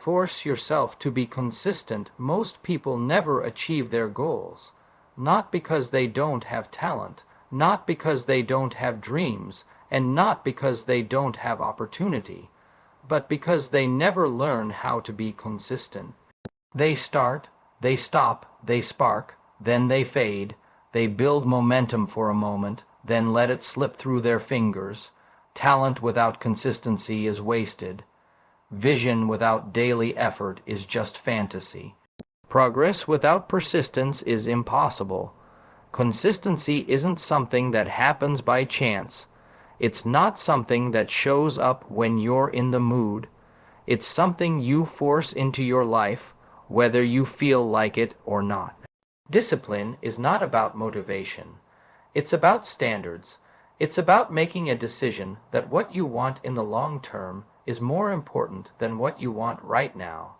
Force yourself to be consistent. Most people never achieve their goals, not because they don't have talent, not because they don't have dreams, and not because they don't have opportunity, but because they never learn how to be consistent. They start, they stop, they spark, then they fade, they build momentum for a moment, then let it slip through their fingers. Talent without consistency is wasted. Vision without daily effort is just fantasy. Progress without persistence is impossible. Consistency isn't something that happens by chance. It's not something that shows up when you're in the mood. It's something you force into your life, whether you feel like it or not. Discipline is not about motivation. It's about standards. It's about making a decision that what you want in the long term is more important than what you want right now.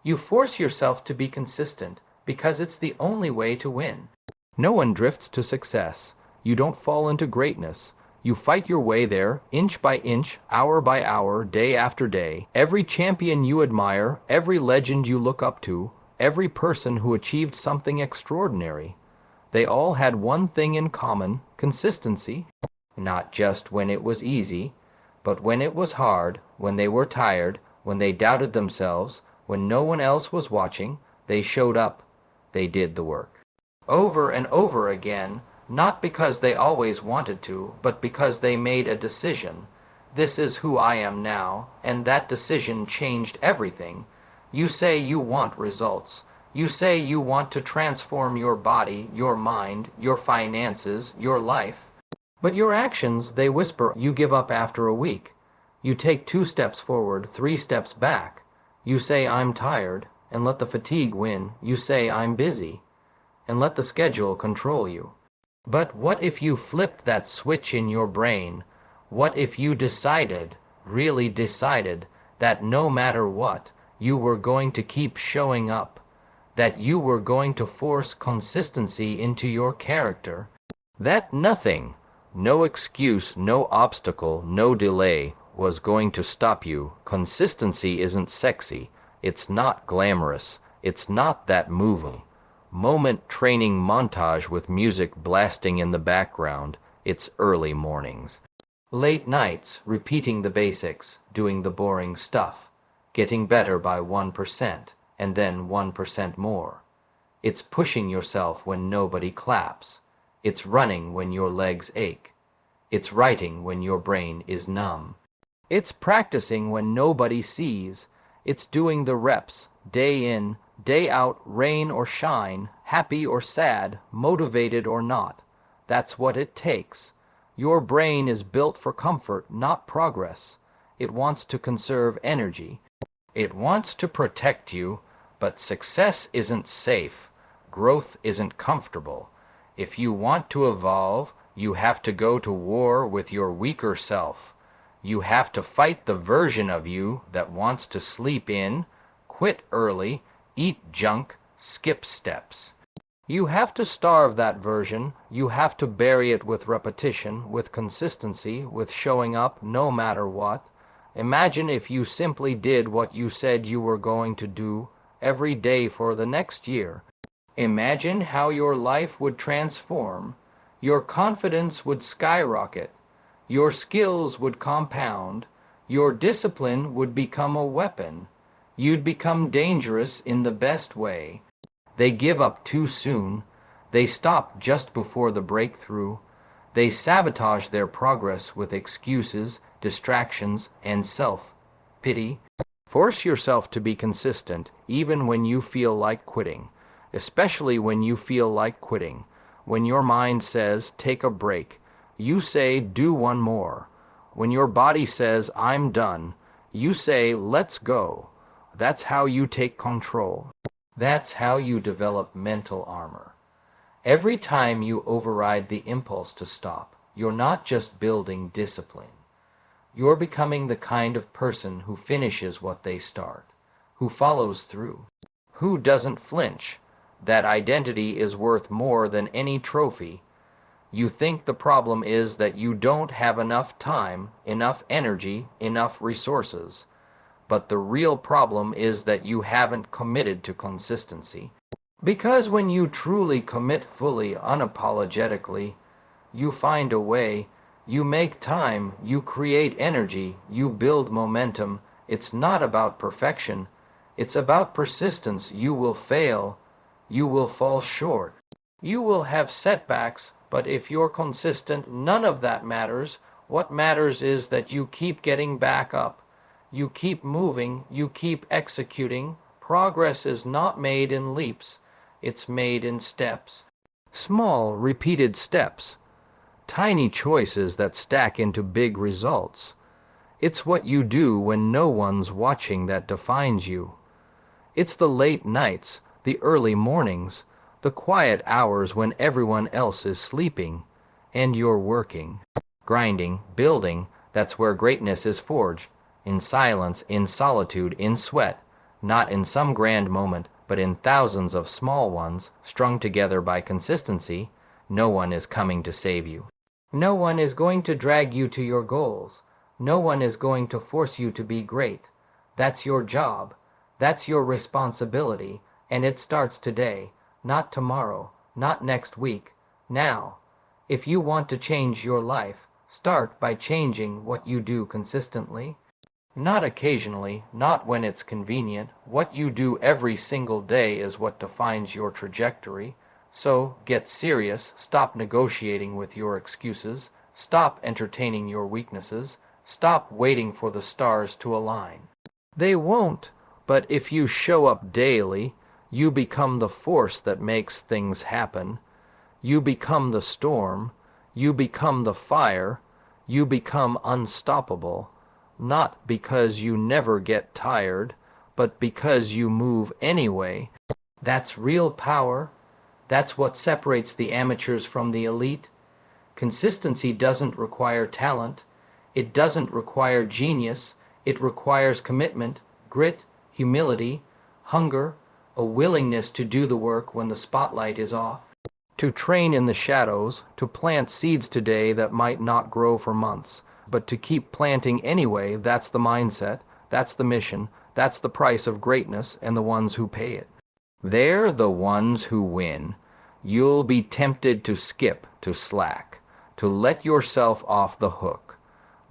You force yourself to be consistent because it's the only way to win. No one drifts to success. You don't fall into greatness. You fight your way there, inch by inch, hour by hour, day after day. Every champion you admire, every legend you look up to, every person who achieved something extraordinary, they all had one thing in common: consistency. Not just when it was easy, but when it was hard, when they were tired, when they doubted themselves, when no one else was watching, they showed up. They did the work. Over and over again, not because they always wanted to, but because they made a decision. This is who I am now, and that decision changed everything. You say you want results. You say you want to transform your body, your mind, your finances, your life. But your actions, they whisper. You give up after a week. You take 2 steps forward, 3 steps back. You say, I'm tired, and let the fatigue win. You say, I'm busy, and let the schedule control you. But what if you flipped that switch in your brain? What if you decided, really decided, that no matter what, you were going to keep showing up, that you were going to force consistency into your character, that nothing, no excuse, no obstacle, no delay was going to stop you? Consistency isn't sexy. It's not glamorous. It's not that movie moment training montage with music blasting in the background. It's early mornings, late nights, repeating the basics, doing the boring stuff, getting better by 1%, and then 1% more. It's pushing yourself when nobody claps. It's running when your legs ache. It's writing when your brain is numb. It's practicing when nobody sees. It's doing the reps, day in, day out, rain or shine, happy or sad, motivated or not. That's what it takes. Your brain is built for comfort, not progress. It wants to conserve energy. It wants to protect you, but success isn't safe. Growth isn't comfortable. If you want to evolve, you have to go to war with your weaker self. You have to fight the version of you that wants to sleep in, quit early, eat junk, skip steps. You have to starve that version. You have to bury it with repetition, with consistency, with showing up no matter what. Imagine if you simply did what you said you were going to do every day for the next year. Imagine how your life would transform. Your confidence would skyrocket. Your skills would compound. Your discipline would become a weapon. You'd become dangerous in the best way. They give up too soon. They stop just before the breakthrough. They sabotage their progress with excuses, distractions, and self-pity. Force yourself to be consistent, even when you feel like quitting. Especially when you feel like quitting. When your mind says, take a break, you say, do one more. When your body says, I'm done, you say, let's go. That's how you take control. That's how you develop mental armor. Every time you override the impulse to stop, you're not just building discipline. You're becoming the kind of person who finishes what they start, who follows through, who doesn't flinch. That identity is worth more than any trophy. You think the problem is that you don't have enough time, enough energy, enough resources. But the real problem is that you haven't committed to consistency. Because when you truly commit fully, unapologetically, you find a way, you make time, you create energy, you build momentum. It's not about perfection. It's about persistence. You will fail. You will fall short. You will have setbacks, but if you're consistent, none of that matters. What matters is that you keep getting back up. You keep moving. You keep executing. Progress is not made in leaps. It's made in steps. Small, repeated steps. Tiny choices that stack into big results. It's what you do when no one's watching that defines you. It's the late nights, the early mornings, the quiet hours when everyone else is sleeping, and you're working. Grinding, building, that's where greatness is forged. In silence, in solitude, in sweat. Not in some grand moment, but in thousands of small ones, strung together by consistency. No one is coming to save you. No one is going to drag you to your goals. No one is going to force you to be great. That's your job. That's your responsibility. And it starts today, not tomorrow, not next week, now. If you want to change your life, start by changing what you do consistently. Not occasionally, not when it's convenient. What you do every single day is what defines your trajectory. So, get serious, stop negotiating with your excuses, stop entertaining your weaknesses, stop waiting for the stars to align. They won't, but if you show up daily, you become the force that makes things happen. You become the storm, you become the fire, you become unstoppable. Not because you never get tired, but because you move anyway. That's real power. That's what separates the amateurs from the elite. Consistency doesn't require talent. It doesn't require genius. It requires commitment, grit, humility, hunger, a willingness to do the work when the spotlight is off. To train in the shadows, to plant seeds today that might not grow for months. But to keep planting anyway, that's the mindset, that's the mission, that's the price of greatness and the ones who pay it. They're the ones who win. You'll be tempted to skip, to slack, to let yourself off the hook.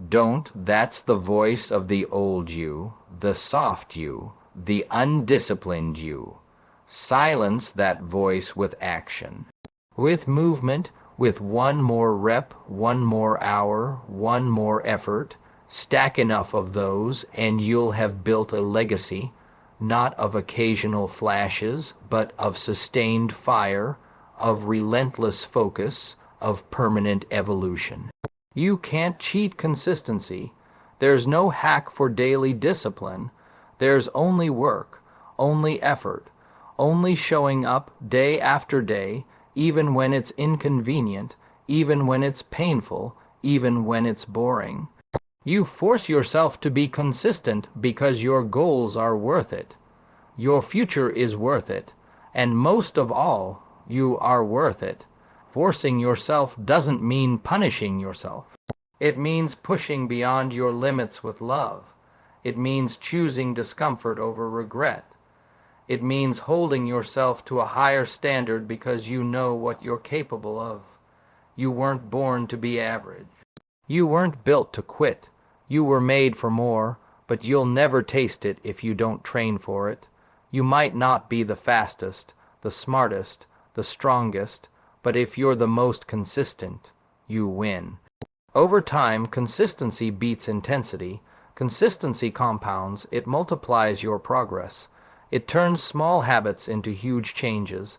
Don't. That's the voice of the old you, the soft you, the undisciplined you. Silence that voice with action, with movement, with one more rep, one more hour, one more effort. Stack enough of those and you'll have built a legacy, not of occasional flashes, but of sustained fire, of relentless focus, of permanent evolution. You can't cheat consistency. There's no hack for daily discipline. There's only work, only effort, only showing up day after day, even when it's inconvenient, even when it's painful, even when it's boring. You force yourself to be consistent because your goals are worth it. Your future is worth it. And most of all, you are worth it. Forcing yourself doesn't mean punishing yourself. It means pushing beyond your limits with love. It means choosing discomfort over regret. It means holding yourself to a higher standard because you know what you're capable of. You weren't born to be average. You weren't built to quit. You were made for more, but you'll never taste it if you don't train for it. You might not be the fastest, the smartest, the strongest, but if you're the most consistent, you win. Over time, consistency beats intensity. Consistency compounds. It multiplies your progress. It turns small habits into huge changes.